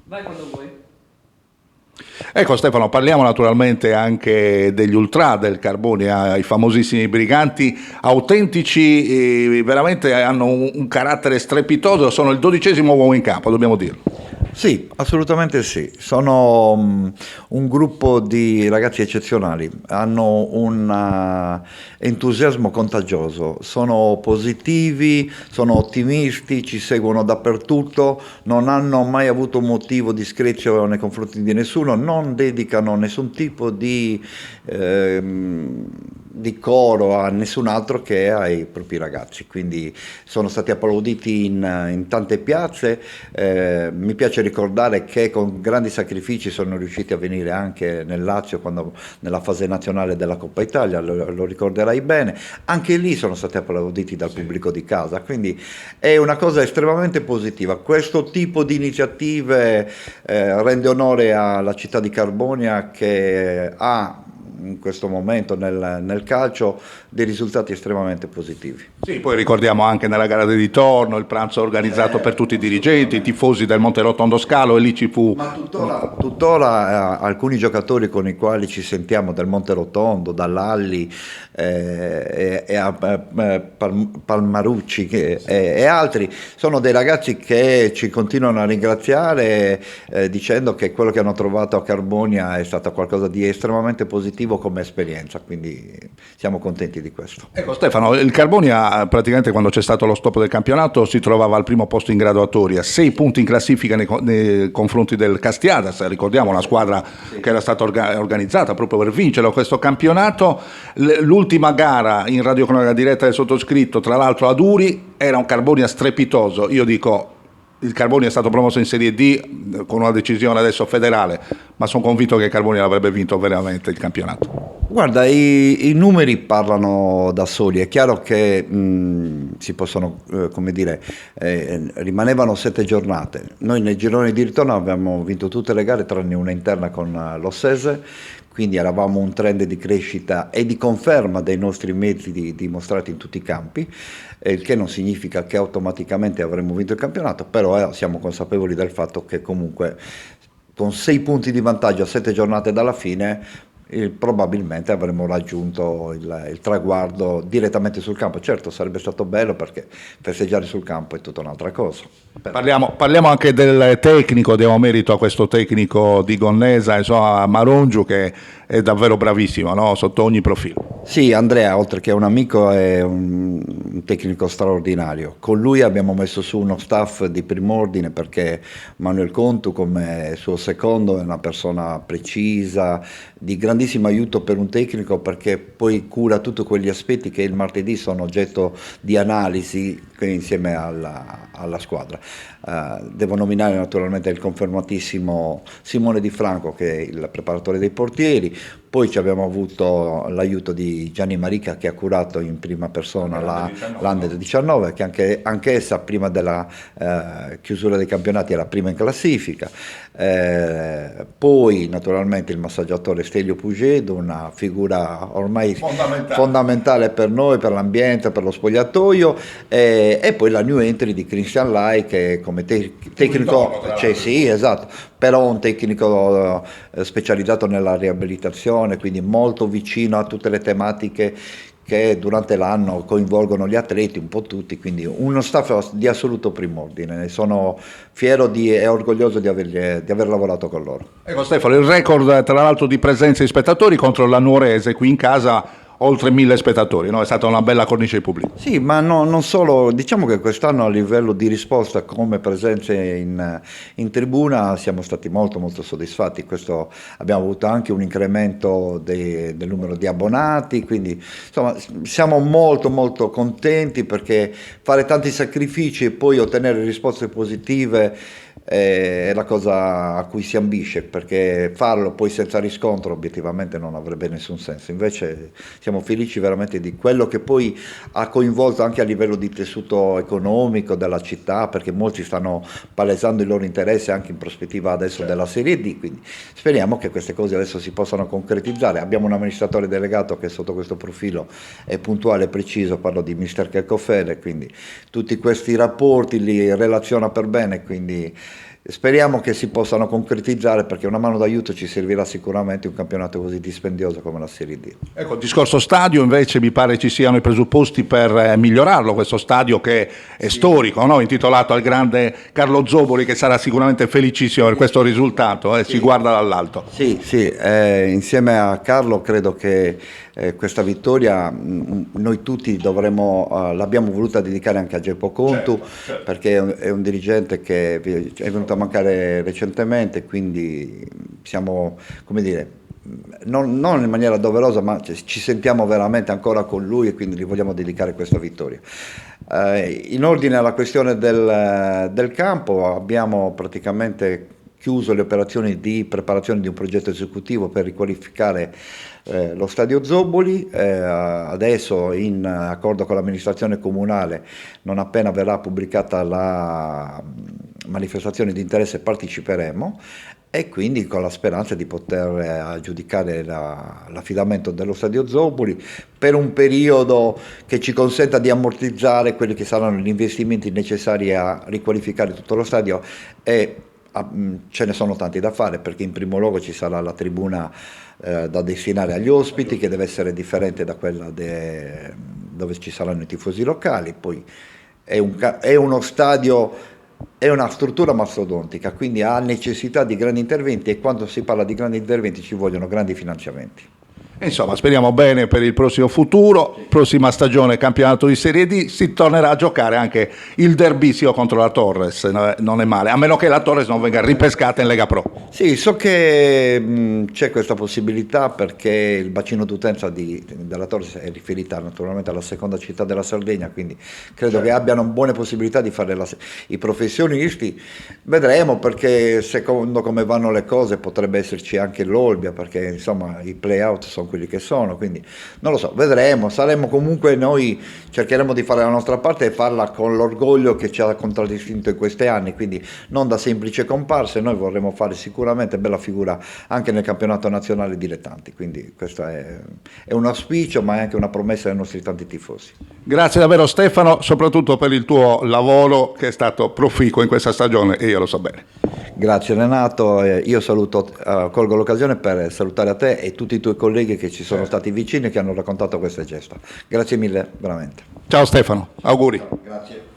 Vai quando vuoi. Ecco Stefano, parliamo naturalmente anche degli ultra del Carbonia, i famosissimi briganti autentici, veramente hanno un carattere strepitoso, sono il 12° uomo in campo, dobbiamo dirlo. Sì, assolutamente sì. Sono un gruppo di ragazzi eccezionali, hanno un entusiasmo contagioso, sono positivi, sono ottimisti, ci seguono dappertutto, non hanno mai avuto motivo di screzio nei confronti di nessuno, non dedicano nessun tipo di coro a nessun altro che ai propri ragazzi. Quindi sono stati applauditi in tante piazze. Mi piace ricordare che con grandi sacrifici sono riusciti a venire anche nel Lazio nella fase nazionale della Coppa Italia, lo ricorderai bene. Anche lì sono stati applauditi dal pubblico di casa, quindi è una cosa estremamente positiva. Questo tipo di iniziative rende onore alla città di Carbonia, che ha in questo momento nel calcio dei risultati estremamente positivi. Sì, poi ricordiamo anche nella gara di ritorno il pranzo organizzato per tutti i dirigenti, i tifosi del Monte Rotondo Scalo, e lì ci fu... Ma tuttora alcuni giocatori con i quali ci sentiamo del Monte Rotondo, dall'Alli Palmarucci e altri, sono dei ragazzi che ci continuano a ringraziare dicendo che quello che hanno trovato a Carbonia è stato qualcosa di estremamente positivo come esperienza, quindi siamo contenti di questo. Ecco Stefano, il Carbonia praticamente quando c'è stato lo stop del campionato si trovava al primo posto in graduatoria, 6 punti in classifica nei confronti del Castiadas, ricordiamo una squadra che era stata organizzata proprio per vincere questo campionato. L'ultima gara in radiocronaca diretta del sottoscritto, tra l'altro ad Uri, era un Carbonia strepitoso. Io dico, il Carbonia è stato promosso in Serie D con una decisione adesso federale, ma sono convinto che il Carbonia avrebbe vinto veramente il campionato. Guarda, i numeri parlano da soli. È chiaro che si possono, come dire, rimanevano 7 giornate. Noi nel girone di ritorno abbiamo vinto tutte le gare tranne una interna con l'Ossese, quindi eravamo un trend di crescita e di conferma dei nostri meriti dimostrati in tutti i campi, il che non significa che automaticamente avremmo vinto il campionato, però siamo consapevoli del fatto che comunque con 6 punti di vantaggio a 7 giornate dalla fine probabilmente avremmo raggiunto il traguardo direttamente sul campo. Certo, sarebbe stato bello perché festeggiare sul campo è tutta un'altra cosa. Parliamo anche del tecnico, diamo merito a questo tecnico di Gonnesa, insomma Marongiu, che è davvero bravissimo, no? Sotto ogni profilo. Sì, Andrea, oltre che un amico, è un tecnico straordinario. Con lui abbiamo messo su uno staff di prim'ordine perché Manuel Contu, come suo secondo, è una persona precisa, di grandissimo aiuto per un tecnico, perché poi cura tutti quegli aspetti che il martedì sono oggetto di analisi insieme alla squadra. Devo nominare naturalmente il confermatissimo Simone Di Franco, che è il preparatore dei portieri. Poi ci abbiamo avuto l'aiuto di Gianni Marica, che ha curato in prima persona l'Under 19, che anch'essa prima della chiusura dei campionati era prima in classifica. Poi naturalmente il massaggiatore Stelio Pugedo, una figura ormai fondamentale per noi, per l'ambiente, per lo spogliatoio, e poi la new entry di Christian Lai, che come tecnico, cioè, sì, esatto, però un tecnico specializzato nella riabilitazione, quindi molto vicino a tutte le tematiche che durante l'anno coinvolgono gli atleti, un po' tutti, quindi uno staff di assoluto prim'ordine. Sono fiero e orgoglioso di aver lavorato con loro. Ecco Stefano, il record tra l'altro di presenza di spettatori contro la Nuorese qui in casa, oltre 1000 spettatori, no? È stata una bella cornice di pubblico. Sì, ma non solo, diciamo che quest'anno a livello di risposta come presenze in tribuna siamo stati molto molto soddisfatti. Abbiamo avuto anche un incremento del numero di abbonati, quindi insomma siamo molto molto contenti, perché fare tanti sacrifici e poi ottenere risposte positive è la cosa a cui si ambisce, perché farlo poi senza riscontro obiettivamente non avrebbe nessun senso. Invece siamo felici veramente di quello che poi ha coinvolto anche a livello di tessuto economico della città, perché molti stanno palesando il loro interesse anche in prospettiva adesso della Serie D, quindi speriamo che queste cose adesso si possano concretizzare. Abbiamo un amministratore delegato che sotto questo profilo è puntuale e preciso, parlo di Mister Checco Fede, quindi tutti questi rapporti li relaziona per bene, quindi speriamo che si possano concretizzare, perché una mano d'aiuto ci servirà sicuramente in un campionato così dispendioso come la Serie D. Ecco, il discorso stadio invece mi pare ci siano i presupposti per migliorarlo, questo stadio che è storico, no? Intitolato al grande Carlo Zoboli, che sarà sicuramente felicissimo per questo risultato, si guarda dall'alto. Sì, insieme a Carlo credo che questa vittoria noi tutti l'abbiamo voluta dedicare anche a Geppo Contu, certo. Perché è un dirigente che è venuto a mancare recentemente, quindi siamo, come dire, non in maniera doverosa, ma ci sentiamo veramente ancora con lui e quindi gli vogliamo dedicare questa vittoria. In ordine alla questione del campo, abbiamo praticamente chiuso le operazioni di preparazione di un progetto esecutivo per riqualificare lo stadio Zoboli. Adesso, in accordo con l'amministrazione comunale, non appena verrà pubblicata la manifestazione di interesse, parteciperemo, e quindi con la speranza di poter aggiudicare l'affidamento dello stadio Zoboli per un periodo che ci consenta di ammortizzare quelli che saranno gli investimenti necessari a riqualificare tutto lo stadio, e ce ne sono tanti da fare, perché in primo luogo ci sarà la tribuna da destinare agli ospiti, che deve essere differente da quella dove ci saranno i tifosi locali. Poi è uno stadio, è una struttura mastodontica, quindi ha necessità di grandi interventi, e quando si parla di grandi interventi ci vogliono grandi finanziamenti. Insomma, speriamo bene per il prossimo futuro, prossima stagione campionato di Serie D, si tornerà a giocare anche il derbisio contro la Torres, non è male, a meno che la Torres non venga ripescata in Lega Pro. Sì, so che c'è questa possibilità, perché il bacino d'utenza della Torres è riferita naturalmente alla seconda città della Sardegna, quindi credo che abbiano buone possibilità di fare i professionisti. Vedremo, perché secondo come vanno le cose potrebbe esserci anche l'Olbia, perché insomma i play-out sono quelli che sono, quindi non lo so, vedremo. Noi cercheremo di fare la nostra parte e farla con l'orgoglio che ci ha contraddistinto in questi anni, quindi non da semplice comparse. Noi vorremmo fare sicuramente bella figura anche nel campionato nazionale dilettanti, quindi questo è un auspicio, ma è anche una promessa dei nostri tanti tifosi. Grazie davvero Stefano, soprattutto per il tuo lavoro che è stato proficuo in questa stagione, e io lo so bene. Grazie Renato, io colgo l'occasione per salutare a te e tutti i tuoi colleghi che ci sono stati vicini e che hanno raccontato queste gesta. Grazie mille, veramente. Ciao Stefano, auguri. Grazie.